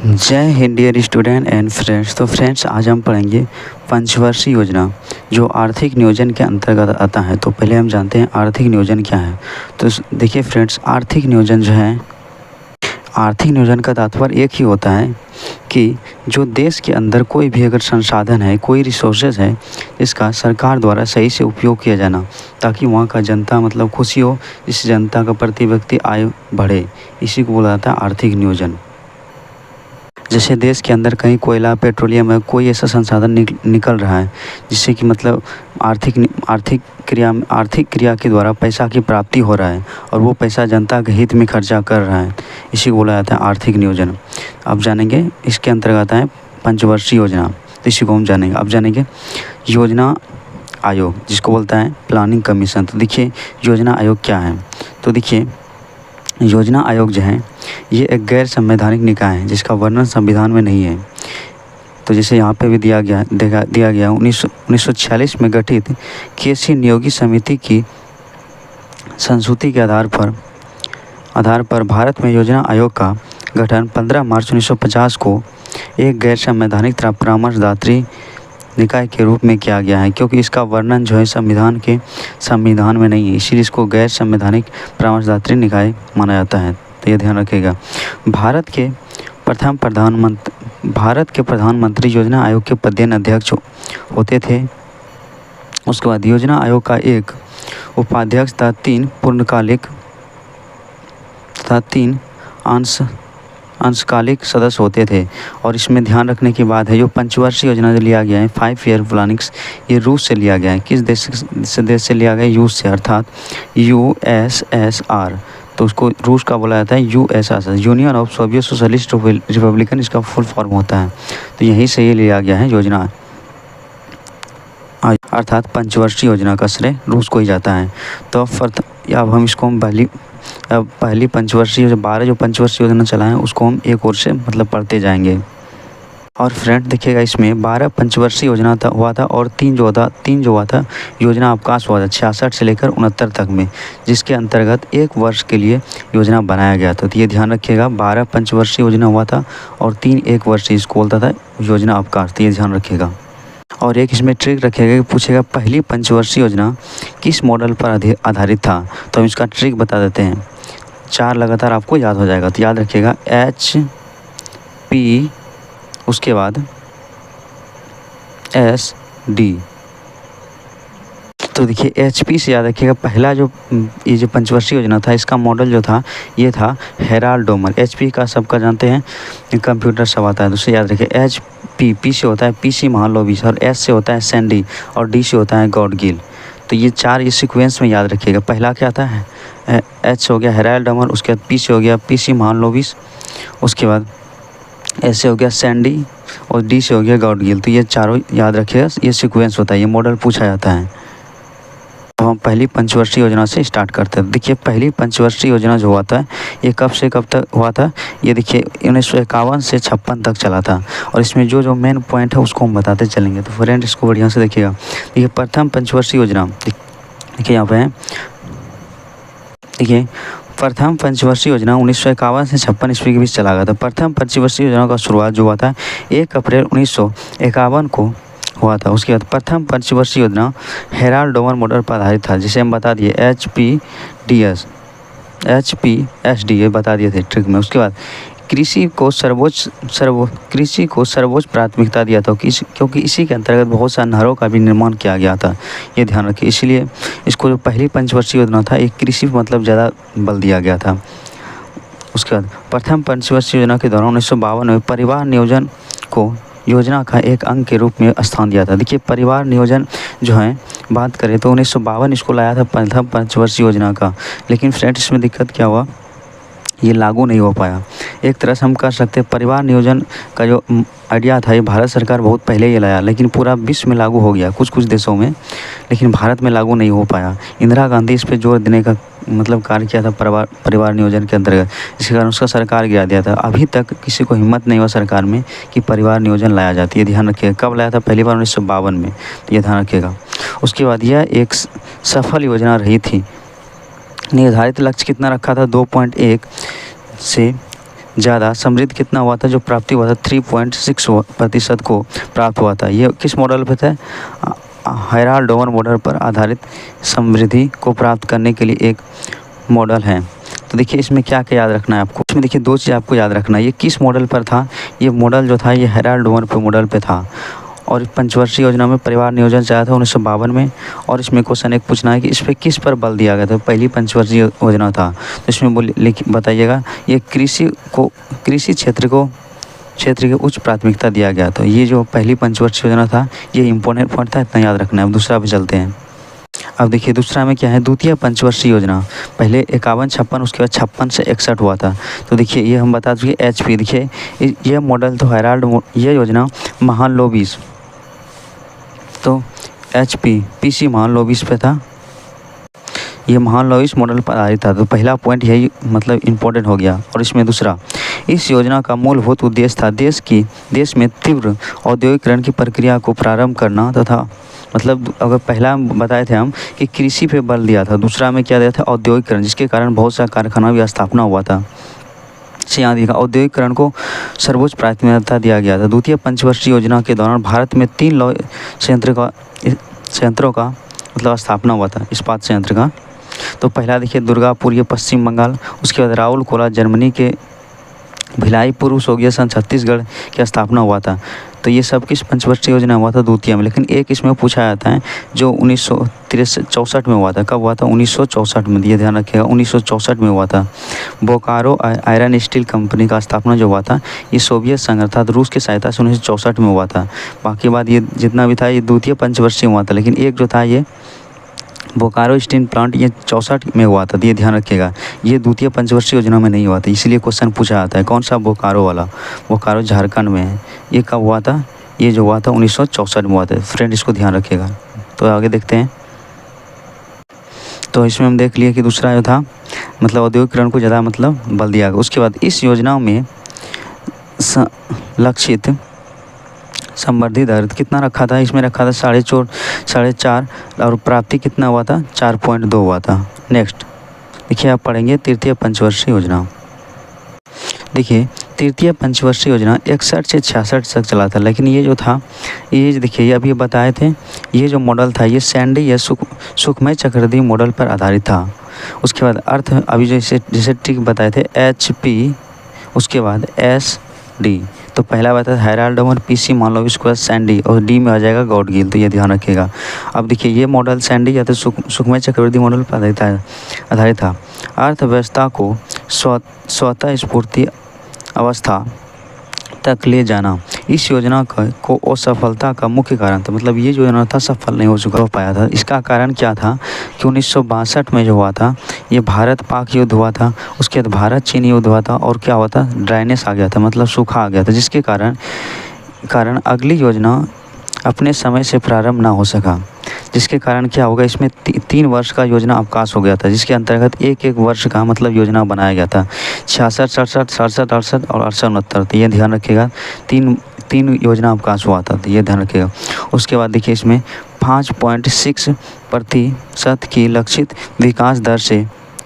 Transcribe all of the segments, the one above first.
जय Hind dear student and friends. तो friends आज हम पढ़ेंगे पंचवर्षीय योजना जो आर्थिक नियोजन के अंतर्गत आता है। तो पहले हम जानते हैं आर्थिक नियोजन क्या है। तो देखिए फ्रेंड्स, आर्थिक नियोजन जो है, आर्थिक नियोजन का तात्पर्य एक ही होता है कि जो देश के अंदर कोई भी अगर संसाधन है, कोई रिसोर्सेज है, इसका सरकार द्वारा सही से उपयोग किया जाना, ताकि वहाँ का जनता मतलब खुशी हो, इस जनता का प्रति व्यक्ति आय बढ़े, इसी को बोला जाता है आर्थिक नियोजन। जैसे देश के अंदर कहीं कोयला, पेट्रोलियम है, कोई ऐसा संसाधन निकल रहा है जिससे कि मतलब आर्थिक क्रिया के द्वारा पैसा की प्राप्ति हो रहा है और वो पैसा जनता के हित में खर्चा कर रहा है, इसी को बोला जाता है आर्थिक नियोजन। अब जानेंगे इसके अंतर्गत आता है पंचवर्षीय योजना, तो इसी को हम जानेंगे। अब जानेंगे योजना आयोग, जिसको बोलता है प्लानिंग कमीशन। तो देखिए योजना आयोग क्या है। तो देखिए योजना आयोग जो है ये एक गैर संवैधानिक निकाय है जिसका वर्णन संविधान में नहीं है। तो जैसे यहाँ पे भी दिया गया 1946 में गठित केसी नियोगी समिति की संस्तुति के आधार पर भारत में योजना आयोग का गठन 15 मार्च 1950 को एक गैर संवैधानिक परामर्शदात्री निकाय के रूप में किया गया है, क्योंकि इसका वर्णन जो है संविधान में नहीं है, इसीलिए इसको गैर संवैधानिक परामर्शदात्री निकाय माना जाता है। तो ये ध्यान रखिएगा। भारत के प्रधानमंत्री योजना आयोग के पदेन अध्यक्ष होते थे। उसके बाद योजना आयोग का एक उपाध्यक्ष तथा 3 पूर्णकालिक तथा 3 अंशकालिक सदस्य होते थे। और इसमें ध्यान रखने की बात है, जो पंचवर्षीय योजना जो लिया गया है 5 ईयर प्लानिंग्स, ये रूस से लिया गया है। किस देश से लिया गया है? रूस से, अर्थात USSR। तो उसको रूस का बोला जाता है USSR, union of Soviet socialist Republican, इसका फुल फॉर्म होता है। तो यहीं से ये लिया गया है योजना, अर्थात पंचवर्षीय योजना का श्रेय रूस को ही जाता है। तो अब हम इसको पहली पंचवर्षीय जो 12 जो पंचवर्षीय योजना चला है उसको हम एक और से मतलब पढ़ते जाएंगे। और फ्रेंड देखिएगा, इसमें 12 पंचवर्षीय योजना हुआ था और 3 जो हुआ था योजना अवकाश हुआ था 66 से लेकर 69 तक में, जिसके अंतर्गत 1 वर्ष के लिए योजना बनाया गया था। तो ये ध्यान रखिएगा, 12 पंचवर्षीय योजना हुआ था और 3 1 वर्षीय, इसको बोलता था योजना अवकाश। तो ये ध्यान रखिएगा। और एक इसमें ट्रिक रखिएगा कि पूछेगा पहली पंचवर्षीय योजना किस मॉडल पर आधारित था। तो हम इसका ट्रिक बता देते हैं, 4 लगातार आपको याद हो जाएगा। तो याद रखिएगा HP, उसके बाद SD। तो देखिए HP से याद रखिएगा, पहला ये जो पंचवर्षीय योजना था इसका मॉडल जो था ये था हेराल्ड डोमर। HP का सबका जानते हैं कंप्यूटर सब आता है, तो उसे याद रखिए। P से होता है PC महालनोबिस, और S से होता है सैंडी, और D से होता है गॉडगिल। तो ये 4 ये सीक्वेंस में याद रखिएगा। पहला क्या था H हो गया हेराल्ड डोमर, उसके बाद P से हो गया PC महालनोबिस, उसके बाद S से हो गया सैंडी, और D से हो गया गॉडगिल। तो ये चारों याद रखिएगा, ये सीक्वेंस होता है, ये मॉडल पूछा जाता है। अब हम पहली पंचवर्षीय योजना से स्टार्ट करते हैं। देखिए पहली पंचवर्षीय योजना जो हुआ था ये कब से कब तक हुआ था, ये देखिए 1951 से 56 तक चला था। और इसमें जो मेन पॉइंट है उसको हम बताते चलेंगे। तो फ्रेंड इसको बढ़िया से देखिएगा। देखिए प्रथम पंचवर्षीय योजना, देखिए यहाँ पे है, देखिए प्रथम पंचवर्षीय योजना 1951 से 56 ईस्वी के बीच चला गया था। प्रथम पंचवर्षीय योजना का शुरुआत जो हुआ था 1 अप्रैल 1951 को हुआ था। उसके बाद प्रथम पंचवर्षीय योजना हेराल्ड डोमर मॉडल पर आधारित था, जिसे हम बता दिए HPSD बता दिए थे ट्रिक में। उसके बाद कृषि को सर्वोच्च प्राथमिकता दिया था, क्योंकि इसी के अंतर्गत बहुत सारे नहरों का भी निर्माण किया गया था, ये ध्यान रखिए। इसलिए इसको जो पहली पंचवर्षीय योजना था एक कृषि मतलब ज़्यादा बल दिया गया था। उसके बाद प्रथम पंचवर्षीय योजना के दौरान 1952 में परिवार नियोजन को योजना का एक अंग के रूप में स्थान दिया था। देखिए परिवार नियोजन जो है बात करें तो 1952 इसको लाया था प्रथम पंचवर्षीय योजना का, लेकिन फ्रेंड्स इसमें दिक्कत क्या हुआ, ये लागू नहीं हो पाया। एक तरह से हम कह सकते हैं परिवार नियोजन का जो आइडिया था ये भारत सरकार बहुत पहले ही लाया, लेकिन पूरा विश्व में लागू हो गया कुछ देशों में, लेकिन भारत में लागू नहीं हो पाया। इंदिरा गांधी इस पर जोर देने का मतलब कार्य किया था परिवार नियोजन के अंतर्गत, इसके कारण उसका सरकार गिरा दिया था। अभी तक किसी को हिम्मत नहीं हुआ सरकार में कि परिवार नियोजन लाया जाती है, ध्यान रखिएगा। कब लाया था? पहली बार 1952 में, तो ये ध्यान रखिएगा। उसके बाद यह एक सफल योजना रही थी। निर्धारित लक्ष्य कितना रखा था? 2.1 से ज़्यादा समृद्ध कितना हुआ था, जो प्राप्ति हुआ था 3.6% को प्राप्त हुआ था। ये किस मॉडल पर था, हेराल्ड डोमर मॉडल पर आधारित समृद्धि को प्राप्त करने के लिए एक मॉडल है। तो देखिए इसमें क्या क्या याद रखना है आपको, इसमें देखिए 2 चीज़ आपको याद रखना है। ये किस मॉडल पर था, ये मॉडल जो था ये हेराल्ड डोमर पे मॉडल पे था। और पंचवर्षीय योजना में परिवार नियोजन चाहा था 1952 में। और इसमें क्वेश्चन एक पूछना है कि इस पर किस पर बल दिया गया था, पहली पंचवर्षीय योजना था। तो इसमें बताइएगा ये कृषि क्षेत्र के उच्च प्राथमिकता दिया गया। तो ये जो पहली पंचवर्षीय योजना था ये इंपॉर्टेंट पॉइंट था, इतना याद रखना है। अब दूसरा पे चलते हैं। अब देखिए दूसरा में क्या है, द्वितीय पंचवर्षीय योजना। पहले 51-56, उसके बाद 56 से 61 हुआ था। तो देखिए ये हम बता चुके HP। देखिए ये मॉडल तो हेराल्ड, ये योजना महालनोबिस, तो PC महालनोबिस पे था। ये महालनोबिस मॉडल पर आधारित था। तो पहला पॉइंट यही मतलब इम्पोर्टेंट हो गया। और इसमें दूसरा, इस योजना का मूलभूत उद्देश्य था देश में तीव्र औद्योगिकरण की प्रक्रिया को प्रारंभ करना तथा मतलब अगर पहला बताए थे हम कि कृषि पे बल दिया था, दूसरा में क्या दिया था, औद्योगिकरण, जिसके कारण बहुत सा कारखाना की स्थापना हुआ था। यहाँ देखा औद्योगिकरण को सर्वोच्च प्राथमिकता दिया गया था। द्वितीय पंचवर्षीय योजना के दौरान भारत में 3 लौह संयंत्रों का मतलब स्थापना हुआ था, इस्पात संयंत्र का। तो पहला देखिए दुर्गापुर, ये पश्चिम बंगाल। उसके बाद राउरकेला जर्मनी के, भिलाई पूर्व सोवियत संघ छत्तीसगढ़ की स्थापना हुआ था। तो ये सब किस पंचवर्षीय योजना हुआ था, द्वितीय में। लेकिन एक इसमें पूछा जाता है जो 1964 में हुआ था। कब हुआ था, 1964 में, ये ध्यान रखिएगा 1964 में हुआ था। बोकारो आयरन स्टील कंपनी का स्थापना जो हुआ था ये सोवियत संघ अर्थात रूस की सहायता से 1964 में हुआ था। बाकी बात ये जितना भी था ये द्वितीय पंचवर्षीय हुआ था। लेकिन एक जो था ये बोकारो स्टील प्लांट ये 64 में हुआ था। ये ध्यान रखिएगा, ये द्वितीय पंचवर्षीय योजना में नहीं हुआ था, इसलिए क्वेश्चन पूछा जाता है। कौन सा, बोकारो वाला, बोकारो झारखंड में है। ये कब हुआ था, ये जो हुआ था 1964 में हुआ था। फ्रेंड इसको ध्यान रखिएगा। तो आगे देखते हैं। तो इसमें हम देख लिए कि दूसरा जो था मतलब औद्योगिकरण को ज़्यादा मतलब बल दिया गया। उसके बाद इस योजना में लक्षित संवर्धित दर कितना रखा था, इसमें रखा था 4.5 और प्राप्ति कितना हुआ था, 4.2 हुआ था। नेक्स्ट देखिए आप पढ़ेंगे तृतीय पंचवर्षीय योजना। देखिए तृतीय पंचवर्षीय योजना 61 से 66 तक चला था। लेकिन ये जो था ये देखिए ये अभी बताए थे, ये जो मॉडल था ये सैंडी या सुखमय चक्रवर्ती मॉडल पर आधारित था। उसके बाद अर्थ अभी जैसे ट्रिक बताए थे HP, उसके बाद SD। तो पहला बात है हेराल्ड डोमर, PC महालनोबिस, उसके बाद सैंडी, और D में आ जाएगा गॉडगिल। तो ये ध्यान रखिएगा। अब देखिए ये मॉडल सैंडी या तो सुखमय चक्रवर्ती मॉडल पर आधारित था। अर्थव्यवस्था को स्वतः स्फूर्ति अवस्था तक ले जाना इस योजना को असफलता का मुख्य कारण था। मतलब ये जो योजना था सफल नहीं हो पाया था। इसका कारण क्या था कि 1962 में जो हुआ था ये भारत पाक युद्ध हुआ था। उसके बाद भारत चीन युद्ध हुआ था और क्या हुआ था, ड्राइनेस आ गया था, मतलब सूखा आ गया था, जिसके कारण अगली योजना अपने समय से प्रारंभ ना हो सका। जिसके कारण क्या होगा, इसमें 3 वर्ष का योजना अवकाश हो गया था, जिसके अंतर्गत एक वर्ष का मतलब योजना बनाया गया था। 66, 67, 67, 68 और 68, 69। तो ये ध्यान रखिएगा, तीन योजना अवकाश हुआ था। तो ये ध्यान रखिएगा। उसके बाद देखिए इसमें 5.6% की लक्षित विकास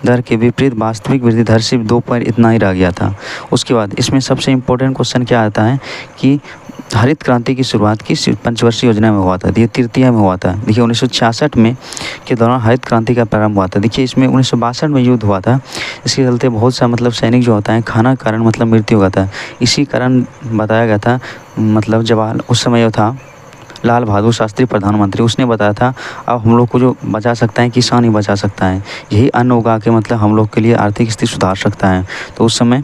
दर के विपरीत वास्तविक वृद्धि दर सिर्फ 2 पॉइंट इतना ही रह गया था। उसके बाद इसमें सबसे इम्पोर्टेंट क्वेश्चन क्या आता है कि हरित क्रांति की शुरुआत किस पंचवर्षीय योजना में हुआ था। ये तृतीय में हुआ था। देखिए 1966 में के दौरान हरित क्रांति का प्रारंभ हुआ था। देखिए इसमें 1962 में युद्ध हुआ था। इसके चलते बहुत सा मतलब सैनिक जो होता है खाना कारण मतलब मृत्यु हो गया था। इसी कारण बताया गया था मतलब जवाहर उस समय जो था लाल बहादुर शास्त्री प्रधानमंत्री, उसने बताया था अब हम लोग को जो बचा सकता है किसान ही बचा सकता है, यही अन्न उगा के मतलब हम लोग के लिए आर्थिक स्थिति सुधार सकता है। तो उस समय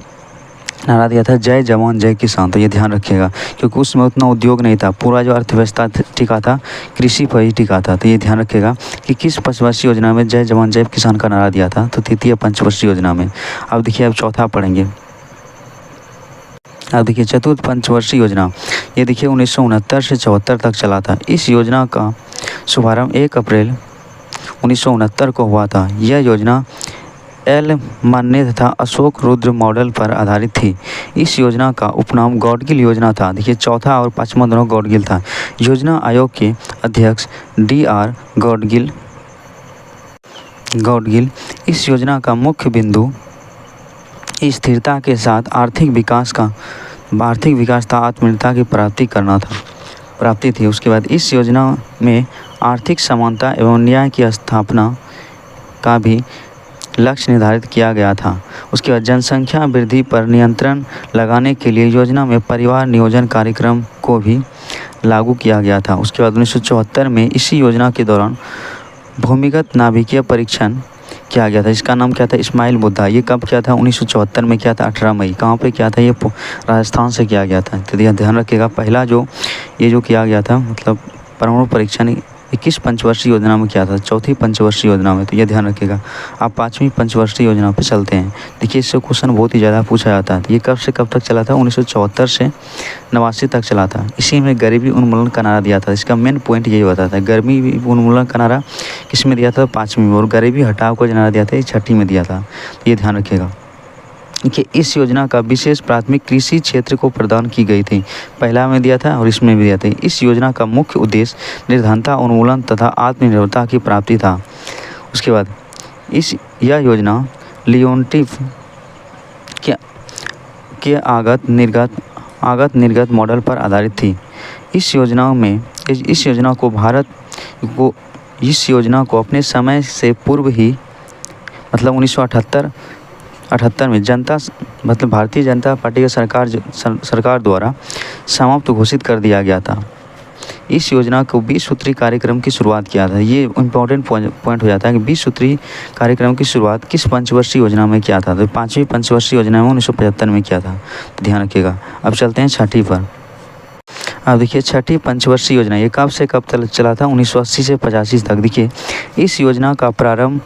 नारा दिया था जय जवान जय किसान। तो ये ध्यान रखिएगा क्योंकि उसमें उतना उद्योग नहीं था, पूरा जो अर्थव्यवस्था टिका था कृषि पर ही टिका था। तो ये ध्यान रखिएगा कि किस पंचवर्षीय योजना में जय जवान जय किसान का नारा दिया था, तो तृतीय पंचवर्षीय योजना में। अब देखिए अब चौथा पढ़ेंगे। अब देखिए चतुर्थ पंचवर्षीय योजना, ये देखिए 1969 से 74 तक चला था। इस योजना का शुभारंभ 1 अप्रैल 1969 को हुआ था। यह योजना एल मान्य तथा अशोक रुद्र मॉडल पर आधारित थी। इस योजना का उपनाम गॉडगिल योजना था। देखिए चौथा और पाँचवा दोनों गॉडगिल था। योजना आयोग के अध्यक्ष DR गॉडगिल इस योजना का मुख्य बिंदु स्थिरता के साथ आर्थिक विकास तथा आत्मनिर्भरता की प्राप्ति थी। उसके बाद इस योजना में आर्थिक समानता एवं न्याय की स्थापना का भी लक्ष्य निर्धारित किया गया था। उसके बाद जनसंख्या वृद्धि पर नियंत्रण लगाने के लिए योजना में परिवार नियोजन कार्यक्रम को भी लागू किया गया था। उसके बाद 1974 में इसी योजना के दौरान भूमिगत नाभिकीय परीक्षण किया गया था। इसका नाम क्या था? इस्माइल बुद्धा। ये कब किया था? 1974 में किया था, 18 मई। कहाँ पे किया था? ये राजस्थान से किया गया था। तो ध्यान रखिएगा, पहला जो किया गया था मतलब परमाणु परीक्षण 21 पंचवर्षीय योजना में किया था, चौथी पंचवर्षीय योजना में। तो ये ध्यान रखिएगा। अब 5वीं पंचवर्षीय योजना पे चलते हैं। देखिए इससे क्वेश्चन बहुत ही ज़्यादा पूछा जाता है। तो ये कब से कब तक चला था? 1974 से 89 तक चला था। इसी में गरीबी उन्मूलन का नारा दिया था। इसका मेन पॉइंट यही होता था, गरीबी उन्मूलन का नारा किस में दिया था? 5वीं में। और गरीबी हटाओ का जो नारा दिया था ये 6ठी में दिया था। तो ये ध्यान रखिएगा कि इस योजना का विशेष प्राथमिक कृषि क्षेत्र को प्रदान की गई थी। पहला में दिया था और इसमें भी दिया था। इस योजना का मुख्य उद्देश्य निर्धनता उन्मूलन तथा आत्मनिर्भरता की प्राप्ति था। उसके बाद यह योजना लियोनटिव के आगत निर्गत मॉडल पर आधारित थी। इस योजना को अपने समय से पूर्व ही मतलब 1978 में भारतीय जनता पार्टी की सरकार द्वारा समाप्त घोषित कर दिया गया था। इस योजना को 20 सूत्री कार्यक्रम की शुरुआत किया था। ये इम्पोर्टेंट पॉइंट हो जाता है कि 20 सूत्री कार्यक्रम की शुरुआत किस पंचवर्षीय योजना में किया था? तो 5वीं पंचवर्षीय योजना में 1975 में किया था। तो ध्यान रखिएगा। अब चलते हैं 6ठी पर। अब देखिए 6ठी पंचवर्षीय योजना ये कब से कब तक चला था? 1980 से 85 तक। देखिए इस योजना का प्रारंभ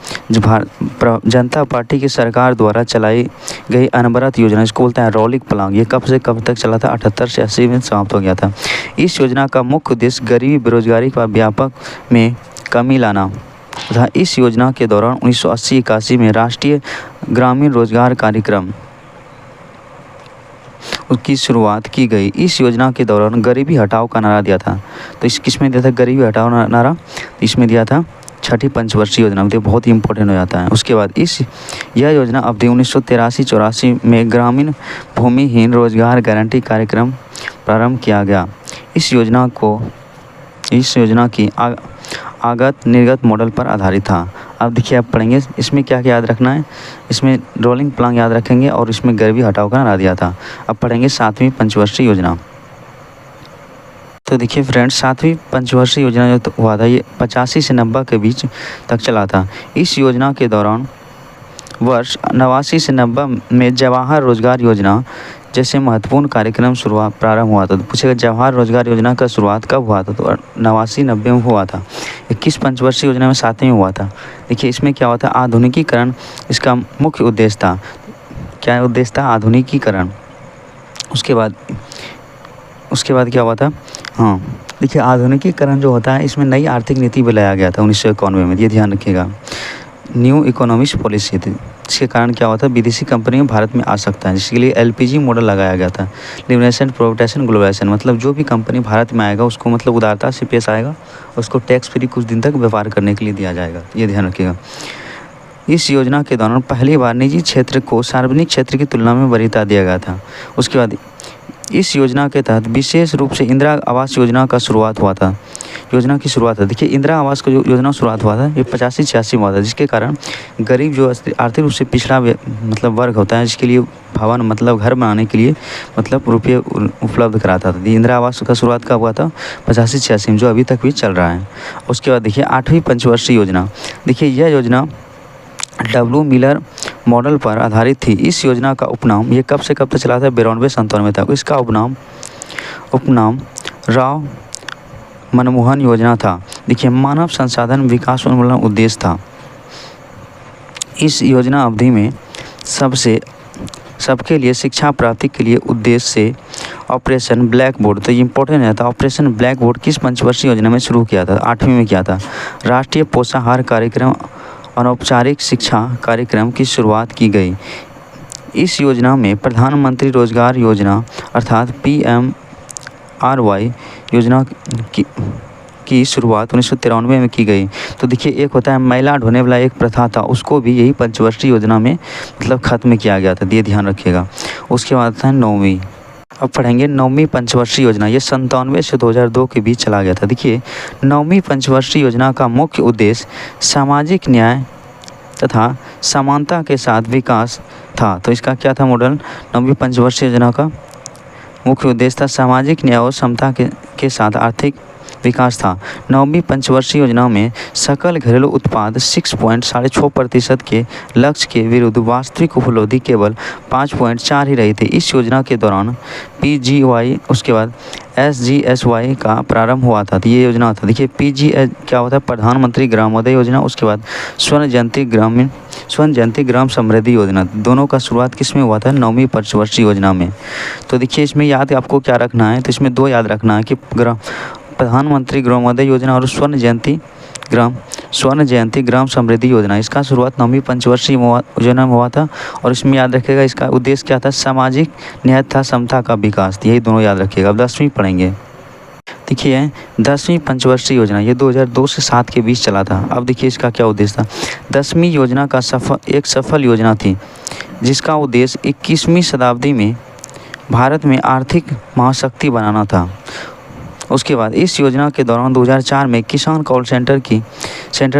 जनता पार्टी की सरकार द्वारा चलाई गई अनवरत योजना, इसको बोलते हैं रोलिंग प्लान। ये कब से कब तक चला था? 78 से 80 में समाप्त हो गया था। इस योजना का मुख्य उद्देश्य गरीबी बेरोजगारी का व्यापक में कमी लाना तथा इस योजना के दौरान 1980-81 में राष्ट्रीय ग्रामीण रोजगार कार्यक्रम की शुरुआत की गई। इस योजना के दौरान गरीबी हटाओ का नारा दिया था। तो किस में दिया था गरीबी हटाओ नारा? इसमें दिया था 6ठी पंचवर्षीय योजना में। तो बहुत ही इंपॉर्टेंट हो जाता है। उसके बाद यह योजना अवधि 1983-84 में ग्रामीण भूमिहीन रोजगार गारंटी कार्यक्रम प्रारंभ किया गया। इस योजना की आगत निर्गत मॉडल पर आधारित था। अब देखिए आप पढ़ेंगे इसमें क्या क्या याद रखना है। इसमें रोलिंग प्लान याद रखेंगे और इसमें गरीबी हटाओ का नारा दिया था। अब पढ़ेंगे 7वीं पंचवर्षीय योजना। तो देखिए फ्रेंड्स 7वीं पंचवर्षीय योजना जो हुआ था ये 85 से 90 के बीच तक चला था। इस योजना के दौरान वर्ष 89 से 90 में जवाहर रोजगार योजना जैसे महत्वपूर्ण कार्यक्रम प्रारंभ हुआ था। तो पूछेगा जवाहर रोजगार योजना का शुरुआत कब हुआ था? तो 89-90 में हुआ था। 21 पंचवर्षीय योजना में 7वीं में हुआ था। देखिए इसमें क्या हुआ था? आधुनिकीकरण इसका मुख्य उद्देश्य था। क्या उद्देश्य था? आधुनिकीकरण। उसके बाद क्या हुआ था? हाँ देखिए आधुनिकीकरण जो होता है इसमें नई आर्थिक नीति भी लाया गया था 1991 में। ये ध्यान रखिएगा। न्यू इकोनॉमिक्स पॉलिसी थी। इसके कारण क्या हुआ था? विदेशी कंपनी भारत में आ सकता है, जिसके लिए LPG मॉडल लगाया गया था। लिबरेशन प्रोटेक्शन ग्लोबलाइजेशन मतलब जो भी कंपनी भारत में आएगा उसको मतलब उदारता से पेश आएगा, उसको टैक्स फ्री कुछ दिन तक व्यापार करने के लिए दिया जाएगा। ये ध्यान रखिएगा। इस योजना के दौरान पहली बार निजी क्षेत्र को सार्वजनिक क्षेत्र की तुलना में वरीयता दिया गया था। उसके बाद इस योजना के तहत विशेष रूप से इंदिरा आवास योजना की शुरुआत हुआ था। देखिए इंदिरा आवास का जो योजना शुरुआत हुआ था ये 85-86 में हुआ था, जिसके कारण गरीब जो आर्थिक रूप से पिछड़ा मतलब वर्ग होता है जिसके लिए भवन मतलब घर बनाने के लिए मतलब रुपये उपलब्ध कराता था। इंदिरा आवास का शुरुआत कब हुआ था? 85-86 में, जो अभी तक भी चल रहा है। उसके बाद देखिए 8वीं पंचवर्षीय योजना। देखिए यह योजना W मिलर मॉडल पर आधारित थी। इस योजना का उपनाम ये कब से कब तक चला था? 92-97 तक। इसका उपनाम राव मनमोहन योजना था। देखिए मानव संसाधन विकास उन्मूलन उद्देश्य था। इस योजना अवधि में सबके लिए शिक्षा प्राप्ति के लिए उद्देश्य से ऑपरेशन ब्लैक बोर्ड, तो ये इंपॉर्टेंट है, था ऑपरेशन ब्लैक बोर्ड किस पंचवर्षीय योजना में शुरू किया था? 8वीं में किया था। राष्ट्रीय पोषाहार कार्यक्रम अनौपचारिक शिक्षा कार्यक्रम की शुरुआत की गई। इस योजना में प्रधानमंत्री रोजगार योजना अर्थात PMRY योजना की शुरुआत 1993 में की गई। तो देखिए एक होता है मैला ढोने वाला एक प्रथा था, उसको भी यही पंचवर्षीय योजना में मतलब ख़त्म किया गया था, ये ध्यान रखिएगा। उसके बाद था 9वीं, अब पढ़ेंगे 9वीं पंचवर्षीय योजना। ये 97 से 2002 के बीच चला गया था। देखिए 9वीं पंचवर्षीय योजना का मुख्य उद्देश्य सामाजिक न्याय तथा समानता के साथ विकास था। तो इसका क्या था मॉडल? 9वीं पंचवर्षीय योजना का मुख्य उद्देश्य था सामाजिक न्याय और समता के साथ आर्थिक विकास था। 9वीं पंचवर्षीय योजना में सकल घरेलू उत्पाद 6.6% के लक्ष्य के विरुद्ध वास्तविक उपलब्धि केवल 5.4 ही रही थी। इस योजना के दौरान PGY उसके बाद SGSY का प्रारंभ हुआ था। तो ये योजना था, देखिए PGS क्या होता है? प्रधानमंत्री ग्रामोदय योजना। उसके बाद स्वर्ण जयंती ग्राम समृद्धि योजना। दोनों का शुरुआत किस में हुआ था? 9वीं पंचवर्षीय योजना में। तो देखिए इसमें याद आपको क्या रखना है? तो इसमें 2 याद रखना है कि प्रधानमंत्री ग्रामोदय योजना और स्वर्ण जयंती ग्राम समृद्धि योजना। इसका शुरुआत 9वीं पंचवर्षीय योजना में हुआ था और इसमें याद रखिएगा इसका उद्देश्य क्या था? सामाजिक न्याय तथा समता का विकास। यही दोनों याद रखिएगा। अब 10वीं पढ़ेंगे। देखिए 10वीं पंचवर्षीय योजना ये 2002 से 7 के बीच चला था। अब देखिए इसका क्या उद्देश्य था? 10वीं योजना का एक सफल योजना थी जिसका उद्देश्य 21वीं शताब्दी में भारत में आर्थिक महाशक्ति बनाना था। उसके बाद इस योजना के दौरान 2004 में किसान कॉल सेंटर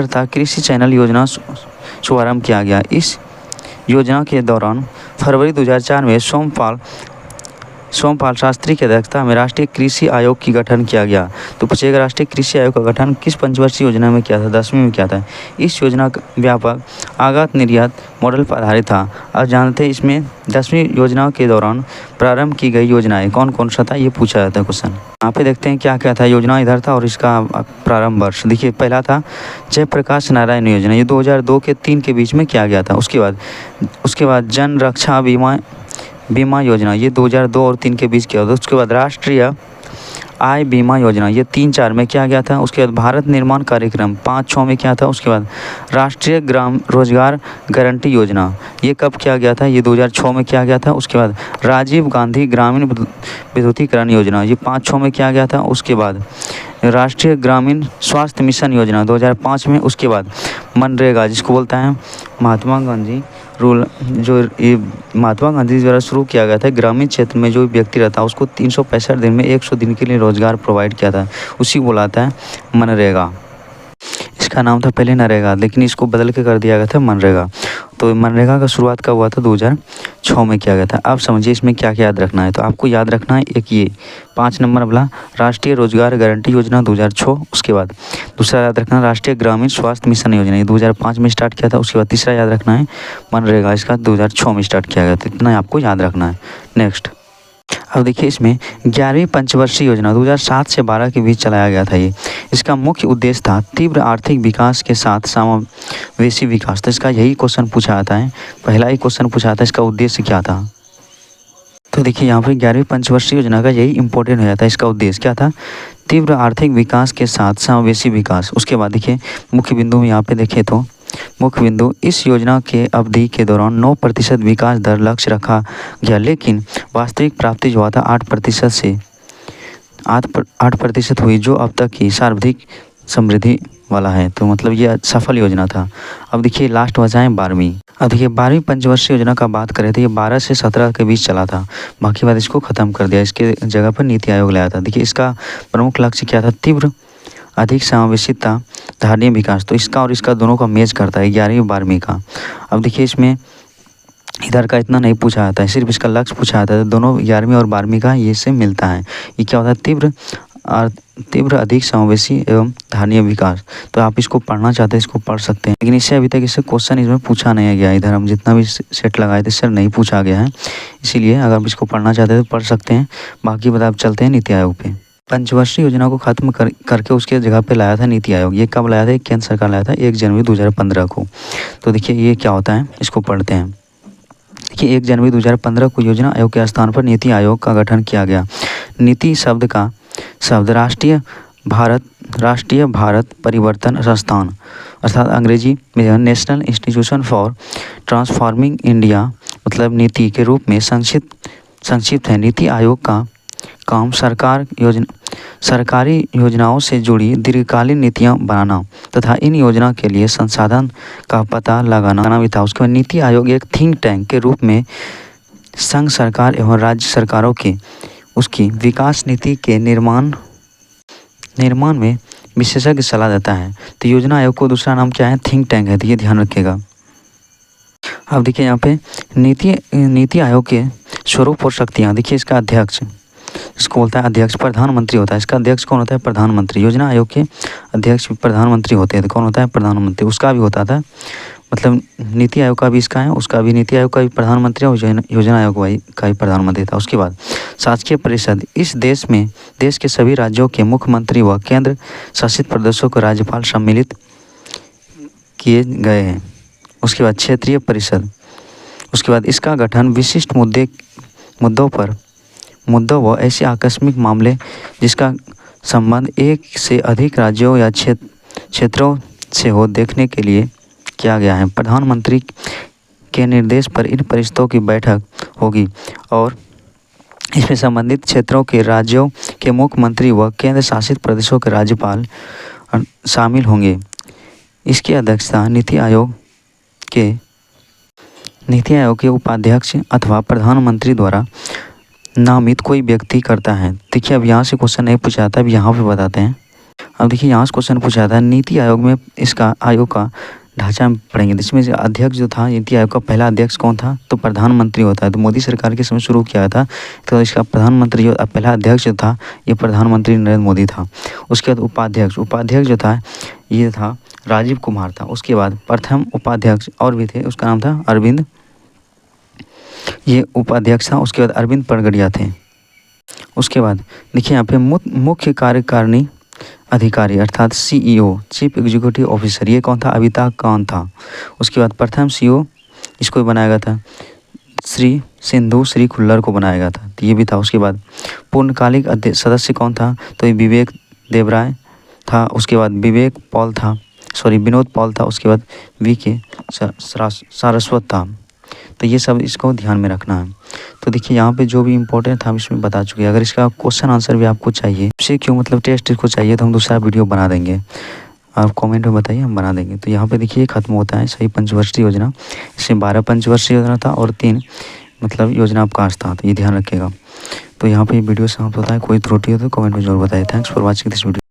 था कृषि चैनल योजना शुभारंभ किया गया। इस योजना के दौरान फरवरी 2004 में सोमपाल शास्त्री की अध्यक्षता में राष्ट्रीय कृषि आयोग की गठन किया गया। तो पूछेगा राष्ट्रीय कृषि आयोग का गठन किस पंचवर्षीय योजना में किया था? 10वीं में किया था। इस योजना का व्यापक आयात निर्यात मॉडल पर आधारित था। और जानते हैं इसमें 10वीं योजना के दौरान प्रारंभ की गई योजनाएं कौन कौन सा था? ये पूछा जाता है क्वेश्चन। यहाँ पे देखते हैं क्या क्या था। योजना इधर था और इसका प्रारंभ वर्ष देखिए पहला था जयप्रकाश नारायण योजना। ये 2002 के 3 के बीच में किया गया था। उसके बाद जन रक्षा बीमा योजना ये 2002 और 3 के बीच किया था। उसके बाद राष्ट्रीय आय बीमा योजना ये 3-4 में किया गया था। उसके बाद भारत निर्माण कार्यक्रम 5-6 में किया था। उसके बाद राष्ट्रीय ग्राम रोजगार गारंटी योजना ये कब किया गया था? ये 2006 में किया गया था। उसके बाद राजीव गांधी ग्रामीण विद्युतीकरण योजना ये 5-6 में किया गया था। उसके बाद राष्ट्रीय ग्रामीण स्वास्थ्य मिशन योजना 2005 में। उसके बाद मनरेगा जिसको बोलता है महात्मा गांधी द्वारा शुरू किया गया था। ग्रामीण क्षेत्र में जो व्यक्ति रहता है उसको 365 दिन में 100 दिन के लिए रोजगार प्रोवाइड किया था, उसी बुलाता है मनरेगा। इसका नाम था पहले नरेगा लेकिन इसको बदल के कर दिया गया था मनरेगा। तो मनरेगा का शुरुआत कब हुआ था? 2006 में किया गया था। अब समझिए इसमें क्या क्या याद रखना है। तो आपको याद रखना है एक ये 5 नंबर वाला राष्ट्रीय रोजगार गारंटी योजना 2006। उसके बाद दूसरा याद रखना राष्ट्रीय ग्रामीण स्वास्थ्य मिशन योजना ये 2005 में स्टार्ट किया था। उसके बाद तीसरा याद रखना है मनरेगा, इसका 2006 में स्टार्ट किया गया था। इतना आपको याद रखना है। नेक्स्ट अब देखिए इसमें 11वीं पंचवर्षीय योजना 2007 से 12 के बीच चलाया गया था। ये इसका मुख्य उद्देश्य था तीव्र आर्थिक विकास के साथ समावेशी विकास। तो इसका यही क्वेश्चन पूछा जाता है, पहला ही क्वेश्चन पूछा जाता है इसका उद्देश्य क्या था। तो देखिए यहाँ पर 11वीं पंचवर्षीय योजना का यही इंपॉर्टेंट हो जाता है। इसका उद्देश्य क्या था? तीव्र आर्थिक विकास के साथ समावेशी विकास। उसके बाद देखिए मुख्य बिंदु में यहाँ पे देखें तो मुख्य बिंदु इस योजना के अवधि के दौरान 9% विकास दर लक्ष्य रखा गया लेकिन वास्तविक प्राप्ति जो हुआ था 8% से 8% हुई, जो अब तक की सर्वाधिक समृद्धि वाला है। तो मतलब ये सफल योजना था। अब देखिए लास्ट बचा 12वीं। अब देखिए 12वीं पंचवर्षीय योजना का बात करें तो ये 12 से 17 के बीच चला था, बाकी बात इसको ख़त्म कर दिया। इसके जगह पर नीति आयोग लाया था। देखिए इसका प्रमुख लक्ष्य क्या था? तीव्र अधिक समावेशिता धारणीय विकास। तो इसका और इसका दोनों का मैच करता है 11वीं 12वीं का। अब देखिए इसमें इधर का इतना नहीं पूछा जाता है, सिर्फ इसका लक्ष्य पूछा जाता है। दोनों 11वीं और 12वीं का ये से मिलता है। ये क्या होता है? तीव्र अधिक समावेशी एवं धारणीय विकास। तो आप इसको पढ़ना चाहते हैं इसको पढ़ सकते हैं, लेकिन इससे अभी तक इससे क्वेश्चन इसमें पूछा नहीं गया। इधर हम जितना भी सेट लगाए थे इससे नहीं पूछा गया है, इसीलिए अगर आप इसको पढ़ना चाहते हैं तो पढ़ सकते हैं। बाकी बात आप चलते हैं नीति आयोग पे। पंचवर्षीय योजना को खत्म करके उसके जगह पे लाया था नीति आयोग। ये कब लाया था? केंद्र सरकार लाया था 1 जनवरी 2015 को। तो देखिए ये क्या होता है, इसको पढ़ते हैं। देखिए 1 जनवरी 2015 को योजना आयोग के स्थान पर नीति आयोग का गठन किया गया। नीति शब्द राष्ट्रीय भारत परिवर्तन संस्थान अर्थात अंग्रेजी में national institution for transforming India मतलब नीति के रूप में संक्षिप्त है। नीति आयोग का काम सरकारी योजनाओं से जुड़ी दीर्घकालीन नीतियाँ बनाना तथा इन योजना के लिए संसाधन का पता लगाना भी था। उसके बाद नीति आयोग एक थिंक टैंक के रूप में संघ सरकार एवं राज्य सरकारों की उसकी विकास नीति के निर्माण में विशेषज्ञ सलाह देता है। तो योजना आयोग को दूसरा नाम क्या है? थिंक टैंक है, तो ये ध्यान रखिएगा। अब देखिए यहाँ पे नीति आयोग के स्वरूप और शक्तियाँ। देखिए इसका अध्यक्ष, इसको बोलता है अध्यक्ष, प्रधानमंत्री होता है। इसका अध्यक्ष कौन होता है? प्रधानमंत्री। योजना आयोग के अध्यक्ष प्रधानमंत्री होते हैं। तो कौन होता है? प्रधानमंत्री। उसका भी होता था, मतलब नीति आयोग का भी इसका है, उसका भी नीति आयोग का भी प्रधानमंत्री और योजना आयोग का भी प्रधानमंत्री था। उसके बाद शासकीय परिषद, इस देश के सभी राज्यों के मुख्यमंत्री व केंद्र शासित प्रदेशों को राज्यपाल सम्मिलित किए गए हैं। उसके बाद क्षेत्रीय परिषद, उसके बाद इसका गठन विशिष्ट मुद्दों व ऐसे आकस्मिक मामले जिसका संबंध एक से अधिक राज्यों या क्षेत्रों से हो देखने के लिए किया गया है। प्रधानमंत्री के निर्देश पर इन परिषदों की बैठक होगी और इसमें संबंधित क्षेत्रों के राज्यों के मुख्यमंत्री व केंद्र शासित प्रदेशों के राज्यपाल शामिल होंगे। इसकी अध्यक्षता नीति आयोग के उपाध्यक्ष अथवा प्रधानमंत्री द्वारा नामित कोई व्यक्ति करता है। देखिए अब यहाँ से क्वेश्चन नहीं पूछा जाता, अब यहाँ पे बताते हैं। अब देखिए यहाँ से क्वेश्चन पूछा जाता है नीति आयोग में, इसका आयोग का ढांचा में पढ़ेंगे। इसमें से अध्यक्ष जो था नीति आयोग का, पहला अध्यक्ष कौन था? तो प्रधानमंत्री होता है। तो मोदी सरकार के समय शुरू किया था, तो इसका प्रधानमंत्री जो पहला अध्यक्ष जो था ये प्रधानमंत्री नरेंद्र मोदी था। उसके बाद उपाध्यक्ष जो था ये था राजीव कुमार था। उसके बाद प्रथम उपाध्यक्ष और भी थे, उसका नाम था अरविंद, ये उपाध्यक्ष था। उसके बाद अरविंद पनगड़िया थे। उसके बाद देखिए यहाँ पे मुख्य कार्यकारिणी अधिकारी अर्थात CEO, चीफ एग्जीक्यूटिव ऑफिसर, ये कौन था? अमिताभ कांत था। उसके बाद प्रथम CEO इसको बनाया गया था, श्री खुल्लर को बनाया गया था, तो ये भी था। उसके बाद पूर्णकालिक सदस्य कौन था? तो ये विवेक देवराय था। उसके बाद विनोद पॉल था। उसके बाद VK सारस्वत था। तो ये सब इसको ध्यान में रखना है। तो देखिए यहाँ पे जो भी इम्पोर्टेंट था हम इसमें बता चुके हैं। अगर इसका क्वेश्चन आंसर भी आपको चाहिए, उसे क्यों मतलब टेस्ट इसको चाहिए, तो हम दूसरा वीडियो बना देंगे, आप कमेंट में बताइए, हम बना देंगे। तो यहाँ पे देखिए खत्म होता है सही पंचवर्षीय योजना। इसमें 12 पंचवर्षीय योजना था और 3 मतलब योजना अवकाश था, तो ये ध्यान रखिएगा। तो यहाँ पे वीडियो समाप्त होता है। कोई त्रुटि हो तो कमेंट में जरूर बताइए। Thanks for watching this video.